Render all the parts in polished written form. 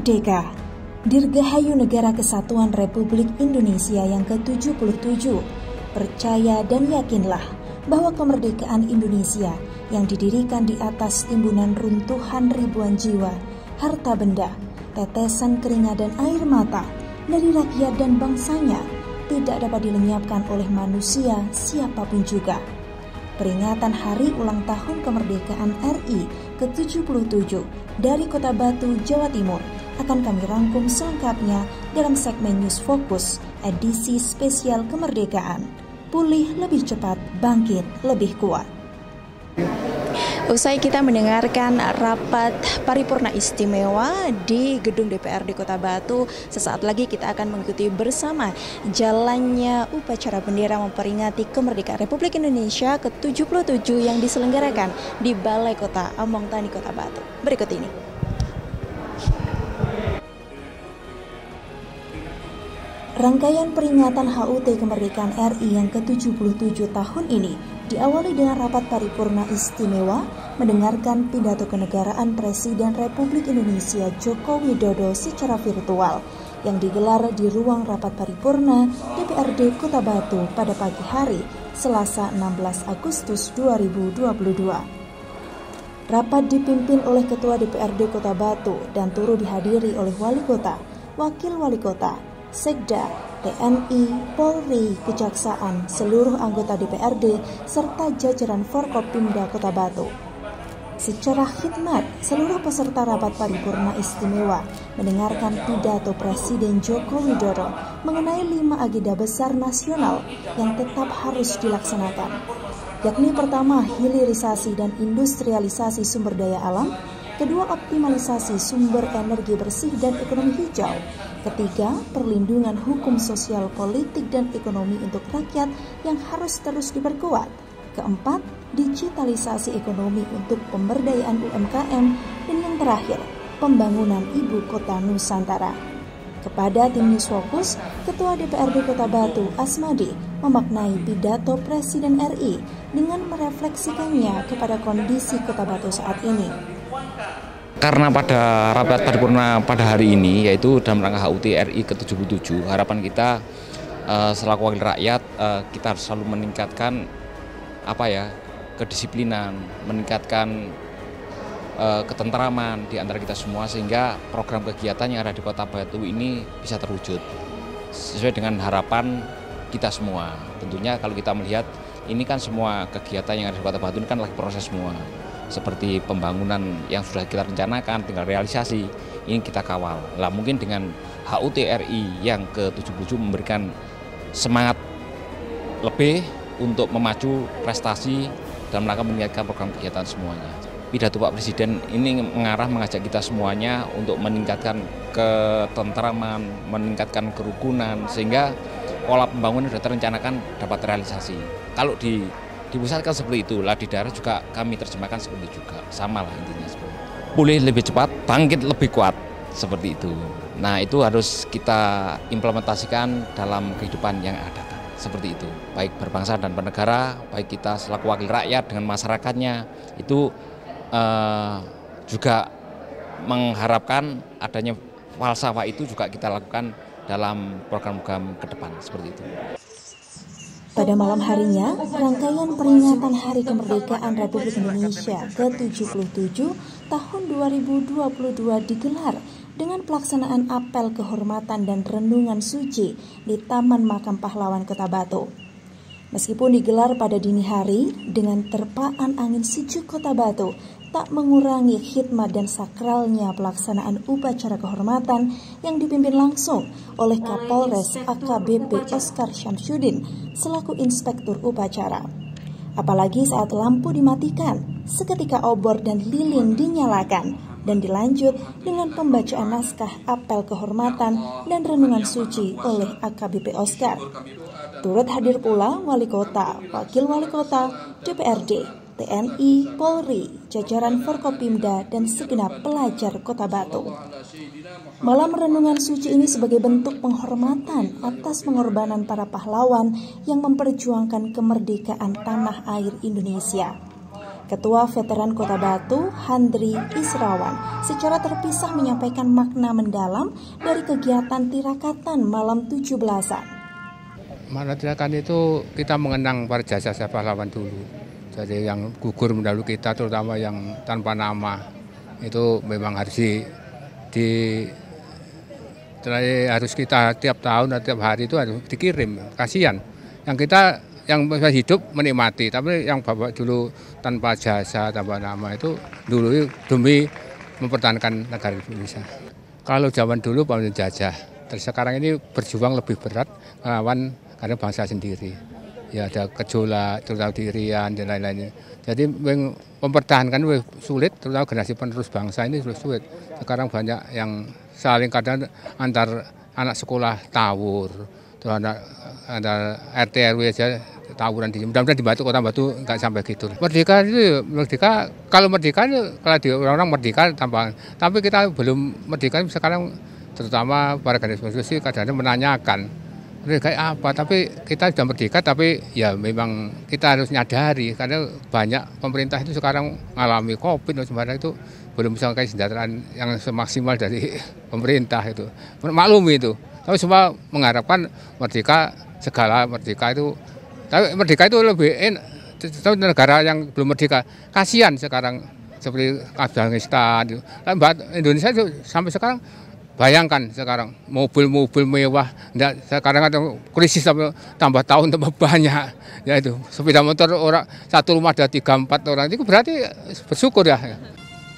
Merdeka, Dirgahayu Negara Kesatuan Republik Indonesia yang ke-77. Percaya dan yakinlah bahwa kemerdekaan Indonesia yang didirikan di atas timbunan runtuhan ribuan jiwa, harta benda, tetesan keringat dan air mata dari rakyat dan bangsanya tidak dapat dilenyapkan oleh manusia siapapun juga. Peringatan Hari Ulang Tahun Kemerdekaan RI ke-77 dari Kota Batu, Jawa Timur akan kami rangkum selengkapnya dalam segmen News Focus edisi spesial kemerdekaan. Pulih lebih cepat, bangkit lebih kuat. Usai kita mendengarkan rapat paripurna istimewa di gedung DPRD Kota Batu, sesaat lagi kita akan mengikuti bersama jalannya upacara bendera memperingati kemerdekaan Republik Indonesia ke-77 yang diselenggarakan di Balai Kota Among Tani Kota Batu. Berikut ini. Rangkaian peringatan HUT kemerdekaan RI yang ke-77 tahun ini diawali dengan rapat paripurna istimewa mendengarkan pidato kenegaraan Presiden Republik Indonesia Joko Widodo secara virtual yang digelar di ruang rapat paripurna DPRD Kota Batu pada pagi hari Selasa 16 Agustus 2022. Rapat dipimpin oleh Ketua DPRD Kota Batu dan turut dihadiri oleh Wali Kota, Wakil Wali Kota, Sekda, TNI, Polri, Kejaksaan, seluruh anggota DPRD, serta jajaran Forkopimda Kota Batu. Secara khidmat, seluruh peserta rapat paripurna istimewa mendengarkan pidato Presiden Joko Widodo mengenai 5 agenda besar nasional yang tetap harus dilaksanakan, yakni pertama, hilirisasi dan industrialisasi sumber daya alam, kedua, optimalisasi sumber energi bersih dan ekonomi hijau, ketiga, perlindungan hukum sosial, politik, dan ekonomi untuk rakyat yang harus terus diperkuat, keempat, digitalisasi ekonomi untuk pemberdayaan UMKM, dan yang terakhir, pembangunan ibu kota Nusantara. Kepada tim News Focus, Ketua DPRD Kota Batu, Asmadi, memaknai pidato Presiden RI dengan merefleksikannya kepada kondisi Kota Batu saat ini. Karena pada rapat paripurna pada hari ini, yaitu dalam rangka HUT RI ke-77, harapan kita selaku wakil rakyat, kita harus selalu meningkatkan kedisiplinan, meningkatkan ketentraman di antara kita semua, sehingga program kegiatan yang ada di Kota Batu ini bisa terwujud sesuai dengan harapan kita semua. Tentunya kalau kita melihat ini kan semua kegiatan yang ada di Kota Batu ini kan lagi proses semua. Seperti pembangunan yang sudah kita rencanakan, tinggal realisasi, ini kita kawal. Lah mungkin dengan HUT RI yang ke-77 memberikan semangat lebih untuk memacu prestasi dalam rangka meningkatkan program kegiatan semuanya. Pidato Pak Presiden ini mengajak kita semuanya untuk meningkatkan ketentraman, meningkatkan kerukunan, sehingga pola pembangunan sudah terencanakan dapat realisasi. Kalau dipusatkan seperti itu, lah di daerah juga kami terjemahkan seperti itu juga, sama lah intinya seperti itu. Pulih lebih cepat, bangkit lebih kuat, seperti itu. Nah itu harus kita implementasikan dalam kehidupan yang ada, seperti itu. Baik berbangsa dan bernegara, baik kita selaku wakil rakyat dengan masyarakatnya, itu juga mengharapkan adanya falsafah itu juga kita lakukan dalam program-program ke depan, seperti itu. Pada malam harinya, rangkaian peringatan Hari Kemerdekaan Republik Indonesia ke-77 tahun 2022 digelar dengan pelaksanaan apel kehormatan dan renungan suci di Taman Makam Pahlawan Kota Batu. Meskipun digelar pada dini hari, dengan terpaan angin sejuk Kota Batu tak mengurangi khidmat dan sakralnya pelaksanaan upacara kehormatan yang dipimpin langsung oleh Kapolres AKBP Oscar Syamsuddin selaku inspektur upacara. Apalagi saat lampu dimatikan, seketika obor dan lilin dinyalakan dan dilanjut dengan pembacaan naskah apel kehormatan dan renungan suci oleh AKBP Oscar. Turut hadir pula Wali Kota, Wakil Wali Kota, DPRD, TNI, Polri, jajaran Forkopimda, dan segenap pelajar Kota Batu. Malam renungan suci ini sebagai bentuk penghormatan atas pengorbanan para pahlawan yang memperjuangkan kemerdekaan tanah air Indonesia. Ketua Veteran Kota Batu, Handri Israwan, secara terpisah menyampaikan makna mendalam dari kegiatan tirakatan malam 17-an. Makna tirakat itu kita mengenang para jasa-jasa pahlawan dulu. Jadi yang gugur mendahului kita, terutama yang tanpa nama, itu memang harus harus kita tiap tahun atau tiap hari itu harus dikirim. Kasihan. Yang masih hidup menikmati, tapi yang bapak dulu tanpa jasa, tanpa nama itu dulu demi mempertahankan negara Indonesia. Kalau zaman dulu penjajah, terus sekarang ini berjuang lebih berat melawan karena bangsa sendiri. Ya ada gejolak, terutama di Irian dan lain-lainnya. Jadi mempertahankan sulit, terutama generasi penerus bangsa ini sulit. Sekarang banyak yang saling kadang antar anak sekolah tawur, terus ada RT RW aja tawuran di. Mudah-mudahan di Kota Batu nggak sampai gitu. Merdeka kalau orang-orang merdeka tapi kita belum merdeka sekarang, terutama para generasi kadang-kadang menanyakan kayak apa, tapi kita sudah merdeka, tapi ya memang kita harus nyadari karena banyak pemerintah itu sekarang mengalami COVID dan sebagainya, itu belum bisa kayak kesejahteraan yang semaksimal dari pemerintah itu. Maklum itu. Tapi semua mengharapkan merdeka, segala merdeka itu. Tapi merdeka itu lebih tapi negara yang belum merdeka kasihan sekarang seperti Afghanistan. Indonesia itu sampai sekarang bayangkan sekarang mobil-mobil mewah, sekarang ada krisis tambah tahun tambah banyak, ya itu sepeda motor orang satu rumah ada 3-4 orang, itu berarti bersyukur ya.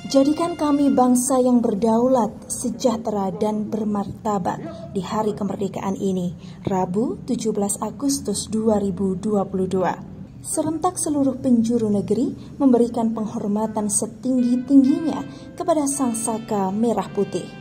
Jadikan kami bangsa yang berdaulat, sejahtera dan bermartabat di hari kemerdekaan ini, Rabu 17 Agustus 2022. Serentak seluruh penjuru negeri memberikan penghormatan setinggi-tingginya kepada Sang Saka Merah Putih.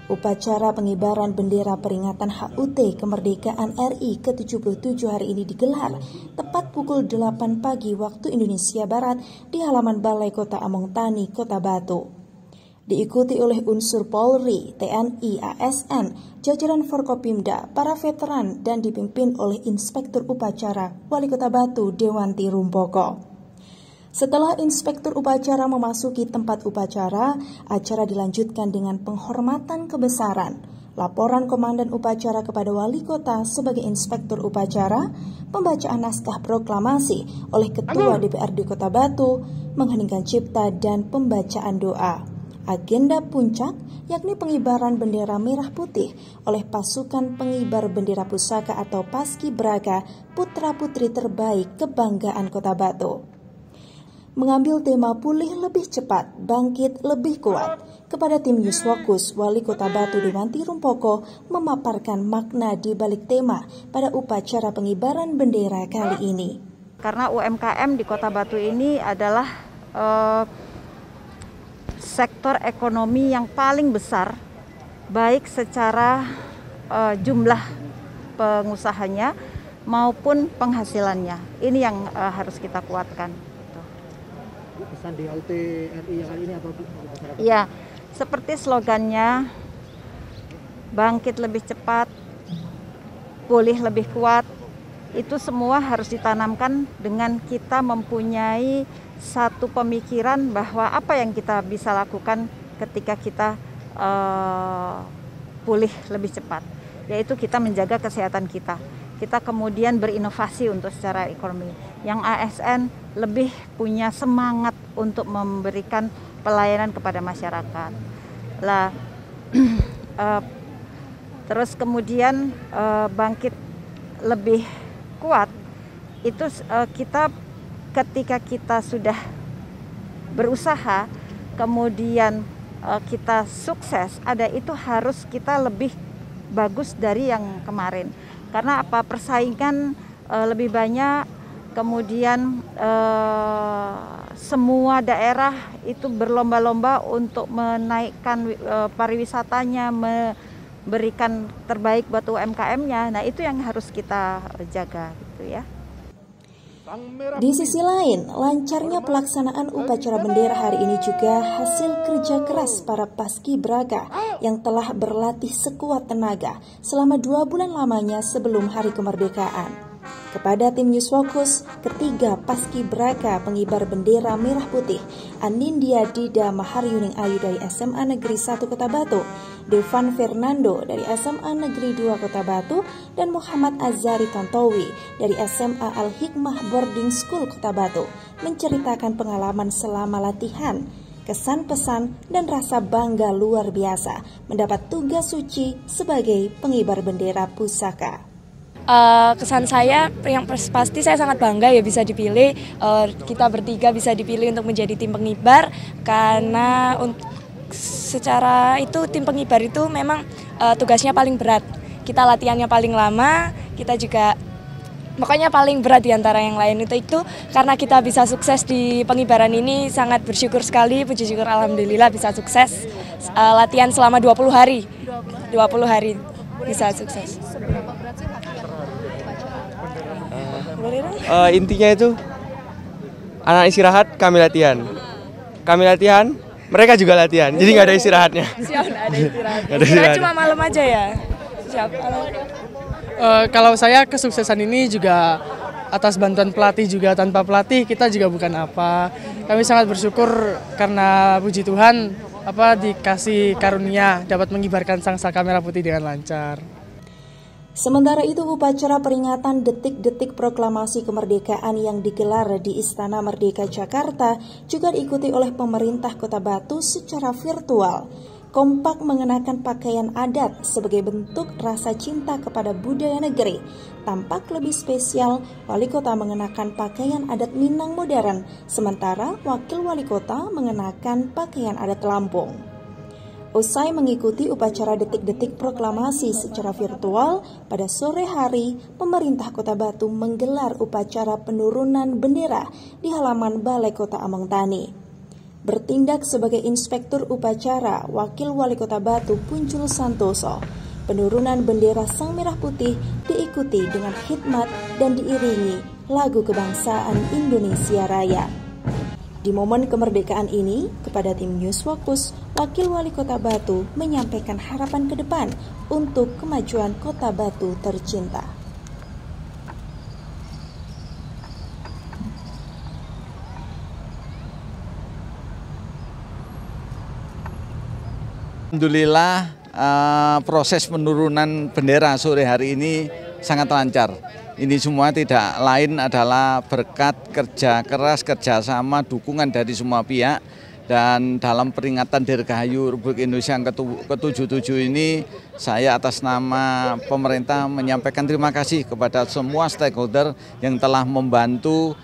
Upacara pengibaran bendera peringatan HUT Kemerdekaan RI ke-77 hari ini digelar tepat pukul 8 pagi waktu Indonesia Barat di halaman Balai Kota Among Tani, Kota Batu. Diikuti oleh unsur Polri, TNI, ASN, jajaran Forkopimda, para veteran dan dipimpin oleh Inspektur Upacara Wali Kota Batu Dewanti Rumpoko. Setelah Inspektur Upacara memasuki tempat upacara, acara dilanjutkan dengan penghormatan kebesaran, laporan Komandan Upacara kepada Wali Kota sebagai Inspektur Upacara, pembacaan naskah proklamasi oleh Ketua DPRD Kota Batu, mengheningkan cipta dan pembacaan doa. Agenda puncak yakni pengibaran bendera merah putih oleh pasukan pengibar bendera pusaka atau Paskibraka putra-putri terbaik kebanggaan Kota Batu. Mengambil tema pulih lebih cepat, bangkit lebih kuat, kepada tim News Focus, Wali Kota Batu Dewanti Rumpoko memaparkan makna di balik tema pada upacara pengibaran bendera kali ini. Karena UMKM di Kota Batu ini adalah sektor ekonomi yang paling besar, baik secara jumlah pengusahanya maupun penghasilannya. Ini yang harus kita kuatkan. Pesan di HUT RI yang kali ini apa? Ya, seperti slogannya, bangkit lebih cepat, pulih lebih kuat, itu semua harus ditanamkan dengan kita mempunyai satu pemikiran bahwa apa yang kita bisa lakukan ketika kita pulih lebih cepat, yaitu kita menjaga kesehatan kita. Kita kemudian berinovasi untuk secara ekonomi. Yang ASN lebih punya semangat untuk memberikan pelayanan kepada masyarakat. Terus kemudian bangkit lebih kuat, itu kita ketika kita sudah berusaha, kemudian kita sukses, itu harus kita lebih bagus dari yang kemarin. Karena apa, persaingan lebih banyak, kemudian semua daerah itu berlomba-lomba untuk menaikkan pariwisatanya, memberikan terbaik buat UMKM-nya. Nah, itu yang harus kita jaga gitu ya. Di sisi lain, lancarnya pelaksanaan upacara bendera hari ini juga hasil kerja keras para Paskibraka yang telah berlatih sekuat tenaga selama 2 bulan lamanya sebelum hari kemerdekaan. Kepada tim News Focus, ketiga paskibraka pengibar bendera merah putih, Anindya Dida Maharyuning Ayu dari SMA Negeri 1 Kota Batu, Devan Fernando dari SMA Negeri 2 Kota Batu, dan Muhammad Azari Tantowi dari SMA Al-Hikmah Boarding School Kota Batu menceritakan pengalaman selama latihan, kesan pesan, dan rasa bangga luar biasa mendapat tugas suci sebagai pengibar bendera pusaka. Kesan saya yang pasti saya sangat bangga ya bisa dipilih, kita bertiga bisa dipilih untuk menjadi tim pengibar, karena secara itu tim pengibar itu memang tugasnya paling berat, kita latihannya paling lama, kita juga pokoknya paling berat di antara yang lain. Itu karena kita bisa sukses di pengibaran ini, sangat bersyukur sekali, puji syukur alhamdulillah bisa sukses. Latihan selama 20 hari bisa sukses. Intinya itu anak istirahat, kami latihan, mereka juga latihan, jadi nggak ada istirahatnya. Siap, nggak ada istirahat. Istirahat cuma malam aja ya. Siap. Kalau saya kesuksesan ini juga atas bantuan pelatih, juga tanpa pelatih kita juga bukan apa. Kami sangat bersyukur karena puji Tuhan dikasih karunia dapat mengibarkan sangsaka merah putih dengan lancar. Sementara itu, upacara peringatan detik-detik proklamasi kemerdekaan yang digelar di Istana Merdeka Jakarta juga diikuti oleh pemerintah Kota Batu secara virtual. Kompak mengenakan pakaian adat sebagai bentuk rasa cinta kepada budaya negeri. Tampak lebih spesial, Wali Kota mengenakan pakaian adat Minang modern, sementara Wakil Wali Kota mengenakan pakaian adat Lampung. Usai mengikuti upacara detik-detik proklamasi secara virtual, pada sore hari, pemerintah Kota Batu menggelar upacara penurunan bendera di halaman Balai Kota Among Tani. Bertindak sebagai inspektur upacara, Wakil Wali Kota Batu Puncul Santoso, penurunan bendera Sang Merah Putih diikuti dengan khidmat dan diiringi lagu kebangsaan Indonesia Raya. Di momen kemerdekaan ini, kepada tim News Focus, Wakil Wali Kota Batu menyampaikan harapan ke depan untuk kemajuan Kota Batu tercinta. Alhamdulillah proses penurunan bendera sore hari ini sangat lancar. Ini semua tidak lain adalah berkat kerja keras, kerjasama, dukungan dari semua pihak. Dan dalam peringatan Dirgahayu Republik Indonesia yang ke-77 ini, saya atas nama pemerintah menyampaikan terima kasih kepada semua stakeholder yang telah membantu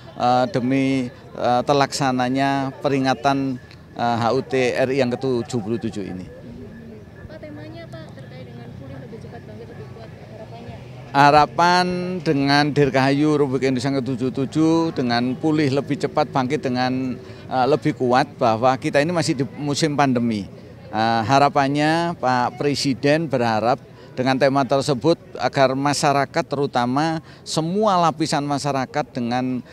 demi terlaksananya peringatan HUT RI yang ke-77 ini. Harapan dengan Dirgahayu Republik Indonesia ke-77 dengan pulih lebih cepat, bangkit dengan lebih kuat, bahwa kita ini masih di musim pandemi. Harapannya Pak Presiden berharap dengan tema tersebut agar masyarakat, terutama semua lapisan masyarakat, dengan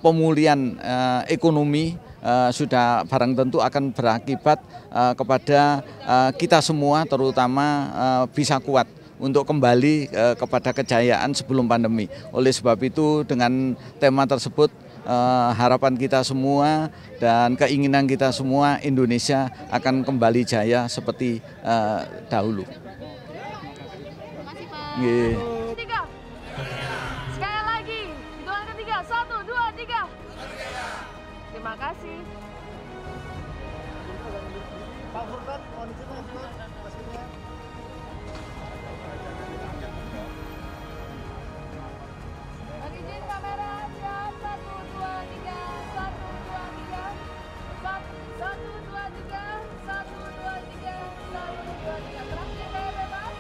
pemulihan ekonomi sudah barang tentu akan berakibat kepada kita semua, terutama bisa kuat untuk kembali kepada kejayaan sebelum pandemi. Oleh sebab itu, dengan tema tersebut, harapan kita semua dan keinginan kita semua, Indonesia akan kembali jaya seperti dahulu. Terima kasih, Pak. Tiga. Sekali lagi, hitungan ketiga, 1, 2, 3. Terima kasih. Pak Furkan, mohon izin pastinya. Bagi izin kamera, siap. 1, 2, 3. 1, 2, 3. 1, 2, 3. 1, 2, 3. 1, 2, 3. Terakhir, saya bebas.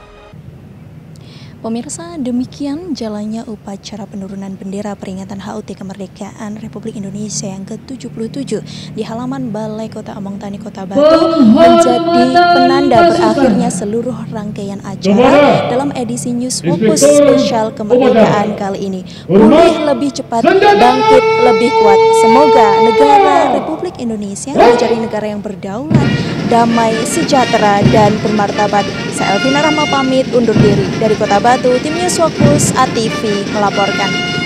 Pemirsa, demikian jalannya upacara penurunan bendera peringatan HUT kemerdekaan Republik Indonesia yang ke-77 di halaman Balai Kota Among Tani, Kota Batu, menjadi penanda berakhirnya seluruh rangkaian acara dalam edisi News Focus spesial kemerdekaan kali ini. Pulih lebih cepat, bangkit lebih kuat. Semoga negara Republik Indonesia menjadi negara yang berdaulat, damai, sejahtera, dan bermartabat. Saya Elvina Rahma pamit undur diri. Dari Kota Batu, tim News Fokus ATV melaporkan.